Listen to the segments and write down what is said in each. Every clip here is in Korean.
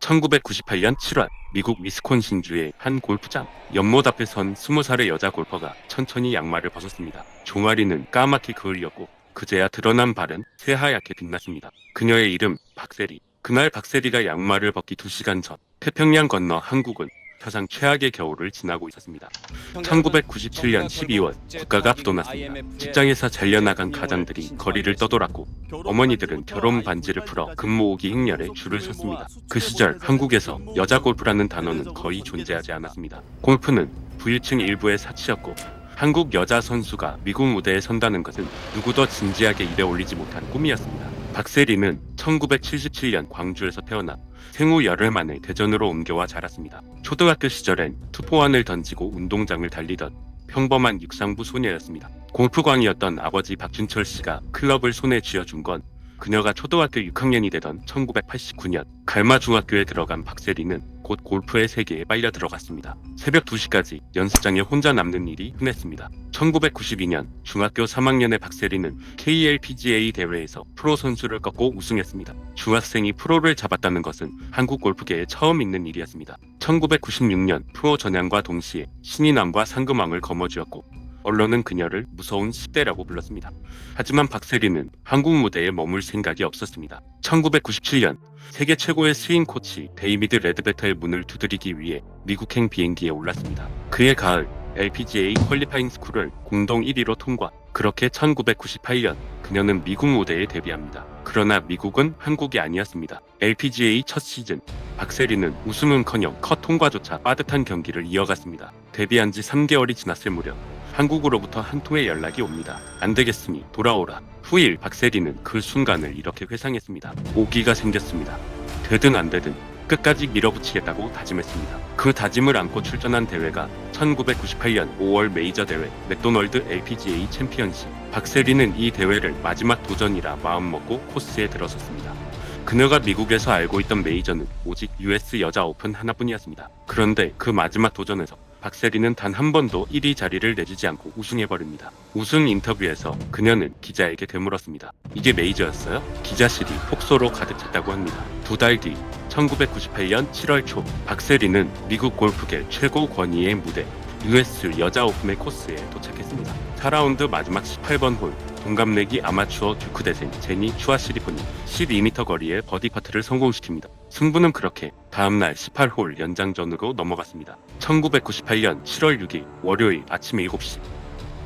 1998년 7월 미국 위스콘신주의 한 골프장 연못 앞에 선 20살의 여자 골퍼가 천천히 양말을 벗었습니다. 종아리는 까맣게 그을렸고 그제야 드러난 발은 새하얗게 빛났습니다. 그녀의 이름 박세리. 그날 박세리가 양말을 벗기 2시간 전 태평양 건너 한국은 사상 최악의 겨울을 지나고 있었습니다. 1997년 12월 국가가 부도났습니다. 직장에서 잘려나간 가장들이 거리를 떠돌았고 어머니들은 결혼 반지를 풀어 금 모으기 행렬에 줄을 섰습니다. 그 시절 한국에서 여자 골프라는 단어는 거의 존재하지 않았습니다. 골프는 부유층 일부의 사치였고 한국 여자 선수가 미국 무대에 선다는 것은 누구도 진지하게 입에 올리지 못한 꿈이었습니다. 박세리는 1977년 광주에서 태어나 생후 열흘 만에 대전으로 옮겨와 자랐습니다. 초등학교 시절엔 투포환을 던지고 운동장을 달리던 평범한 육상부 소녀였습니다. 골프광이었던 아버지 박준철 씨가 클럽을 손에 쥐어준 건 그녀가 초등학교 6학년이 되던 1989년 갈마중학교에 들어간 박세리는 곧 골프의 세계에 빨려 들어갔습니다. 새벽 2시까지 연습장에 혼자 남는 일이 흔했습니다. 1992년 중학교 3학년의 박세리는 KLPGA 대회에서 프로 선수를 꺾고 우승했습니다. 중학생이 프로를 잡았다는 것은 한국 골프계에 처음 있는 일이었습니다. 1996년 프로 전향과 동시에 신인왕과 상금왕을 거머쥐었고 언론은 그녀를 무서운 10대라고 불렀습니다. 하지만 박세리는 한국 무대에 머물 생각이 없었습니다. 1997년 세계 최고의 스윙 코치 데이비드 레드베터의 문을 두드리기 위해 미국행 비행기에 올랐습니다. 그해 가을 LPGA 퀄리파잉 스쿨을 공동 1위로 통과. 그렇게 1998년 그녀는 미국 무대에 데뷔합니다. 그러나 미국은 한국이 아니었습니다. LPGA 첫 시즌 박세리는 우승은커녕 컷 통과조차 빠듯한 경기를 이어갔습니다. 데뷔한 지 3개월이 지났을 무렵 한국으로부터 한 통의 연락이 옵니다. 안 되겠으니 돌아오라. 후일 박세리는 그 순간을 이렇게 회상했습니다. 오기가 생겼습니다. 되든 안 되든 끝까지 밀어붙이겠다고 다짐했습니다. 그 다짐을 안고 출전한 대회가 1998년 5월 메이저 대회 맥도널드 LPGA 챔피언십. 박세리는 이 대회를 마지막 도전이라 마음먹고 코스에 들어섰습니다. 그녀가 미국에서 알고 있던 메이저는 오직 US 여자 오픈 하나뿐이었습니다. 그런데 그 마지막 도전에서 박세리는 단 한 번도 1위 자리를 내주지 않고 우승해버립니다. 우승 인터뷰에서 그녀는 기자에게 되물었습니다. 이게 메이저였어요? 기자실이 폭소로 가득 찼다고 합니다. 2달 뒤 1998년 7월 초 박세리는 미국 골프계 최고 권위의 무대 US 여자 오픈의 코스에 도착했습니다. 4라운드 마지막 18번 홀 동갑내기 아마추어 듀크 대생 제니 추아시리폰이 12m 거리의 버디 퍼트를 성공시킵니다. 승부는 그렇게 다음날 18홀 연장전으로 넘어갔습니다. 1998년 7월 6일 월요일 아침 7시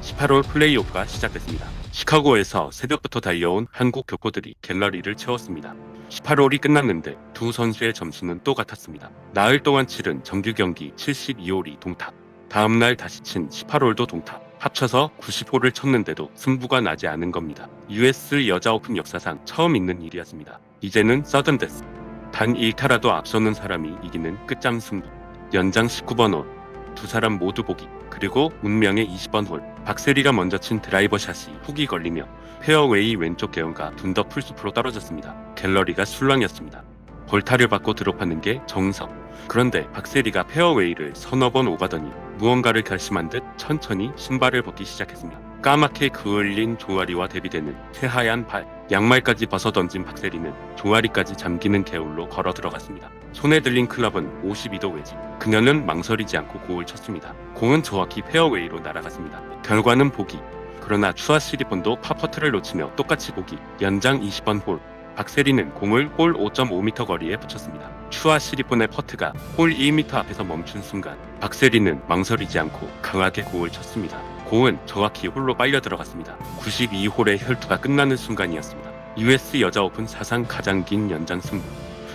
18홀 플레이오프가 시작됐습니다. 시카고에서 새벽부터 달려온 한국 교포들이 갤러리를 채웠습니다. 18홀이 끝났는데 두 선수의 점수는 또 같았습니다. 나흘 동안 치른 정규 경기 72홀이 동탑. 다음날 다시 친 18홀도 동탑. 합쳐서 90홀을 쳤는데도 승부가 나지 않은 겁니다. US 여자 오픈 역사상 처음 있는 일이었습니다. 이제는 서든데스. 단 1타라도 앞서는 사람이 이기는 끝장 승부. 연장 19번 홀. 두 사람 모두 보기. 그리고 운명의 20번 홀. 박세리가 먼저 친 드라이버 샷이 훅이 걸리며 페어웨이 왼쪽 개연가 둔더 풀숲으로 떨어졌습니다. 갤러리가 술렁이었습니다. 벌타를 받고 드롭하는 게 정석. 그런데 박세리가 페어웨이를 서너 번 오가더니 무언가를 결심한 듯 천천히 신발을 벗기 시작했습니다. 까맣게 그을린 종아리와 대비되는 새하얀 발. 양말까지 벗어 던진 박세리는 종아리까지 잠기는 개울로 걸어 들어갔습니다. 손에 들린 클럽은 52도 외지. 그녀는 망설이지 않고 공을 쳤습니다. 공은 정확히 페어웨이로 날아갔습니다. 결과는 보기. 그러나 추아시리폰도 파퍼트를 놓치며 똑같이 보기. 연장 20번 홀. 박세리는 공을 홀 5.5m 거리에 붙였습니다. 추아시리폰의 퍼트가 홀 1m 앞에서 멈춘 순간 박세리는 망설이지 않고 강하게 공을 쳤습니다. 공은 정확히 홀로 빨려 들어갔습니다. 92홀의 혈투가 끝나는 순간이었습니다. US 여자 오픈 사상 가장 긴 연장 승부.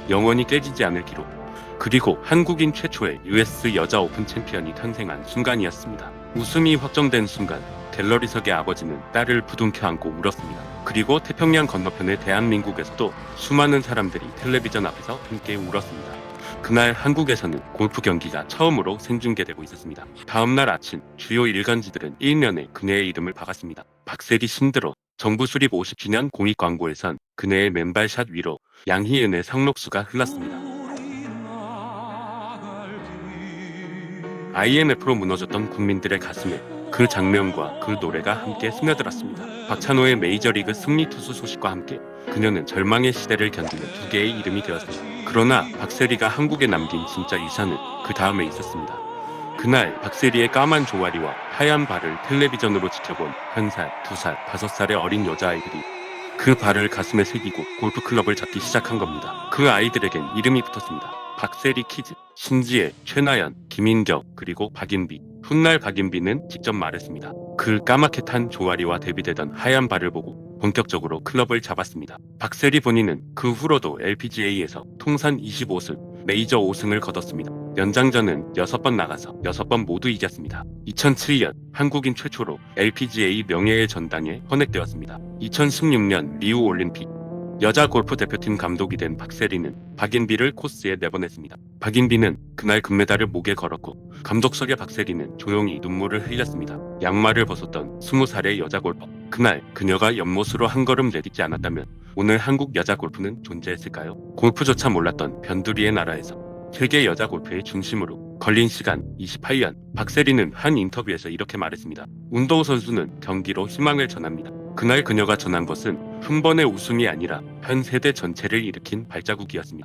영원히 깨지지 않을 기록. 그리고 한국인 최초의 US 여자 오픈 챔피언이 탄생한 순간이었습니다. 우승이 확정된 순간 갤러리석의 아버지는 딸을 부둥켜 안고 울었습니다. 그리고 태평양 건너편의 대한민국에서도 수많은 사람들이 텔레비전 앞에서 함께 울었습니다. 그날 한국에서는 골프 경기가 처음으로 생중계되고 있었습니다. 다음날 아침 주요 일간지들은 일면에 그녀의 이름을 박았습니다. 박세리 신드로. 정부 수립 50주년 공익 광고에선 그녀의 맨발샷 위로 양희은의 상록수가 흘렀습니다. IMF로 무너졌던 국민들의 가슴에 그 장면과 그 노래가 함께 스며들었습니다. 박찬호의 메이저리그 승리 투수 소식과 함께 그녀는 절망의 시대를 견디는 두 개의 이름이 되었습니다. 그러나 박세리가 한국에 남긴 진짜 유산은 그 다음에 있었습니다. 그날 박세리의 까만 종아리와 하얀 발을 텔레비전으로 지켜본 1살, 2살, 5살의 어린 여자아이들이 그 발을 가슴에 새기고 골프클럽을 잡기 시작한 겁니다. 그 아이들에겐 이름이 붙었습니다. 박세리 키즈, 신지혜, 최나연, 김인경, 그리고 박인비. 훗날 박인비는 직접 말했습니다. 그 까맣게 탄 종아리와 대비되던 하얀 발을 보고 본격적으로 클럽을 잡았습니다. 박세리 본인은 그 후로도 LPGA에서 통산 25승, 메이저 5승을 거뒀습니다. 연장전은 6번 나가서 6번 모두 이겼습니다. 2007년 한국인 최초로 LPGA 명예의 전당에 헌액되었습니다. 2016년 리우 올림픽 여자 골프 대표팀 감독이 된 박세리는 박인비를 코스에 내보냈습니다. 박인비는 그날 금메달을 목에 걸었고 감독석의 박세리는 조용히 눈물을 흘렸습니다. 양말을 벗었던 20살의 여자 골퍼. 그날 그녀가 연못으로 한 걸음 내딛지 않았다면 오늘 한국 여자 골프는 존재했을까요? 골프조차 몰랐던 변두리의 나라에서 세계 여자 골프의 중심으로 걸린 시간 28년. 박세리는 한 인터뷰에서 이렇게 말했습니다. 운동선수는 경기로 희망을 전합니다. 그날 그녀가 전한 것은 한 번의 우승이 아니라 한 세대 전체를 일으킨 발자국이었습니다.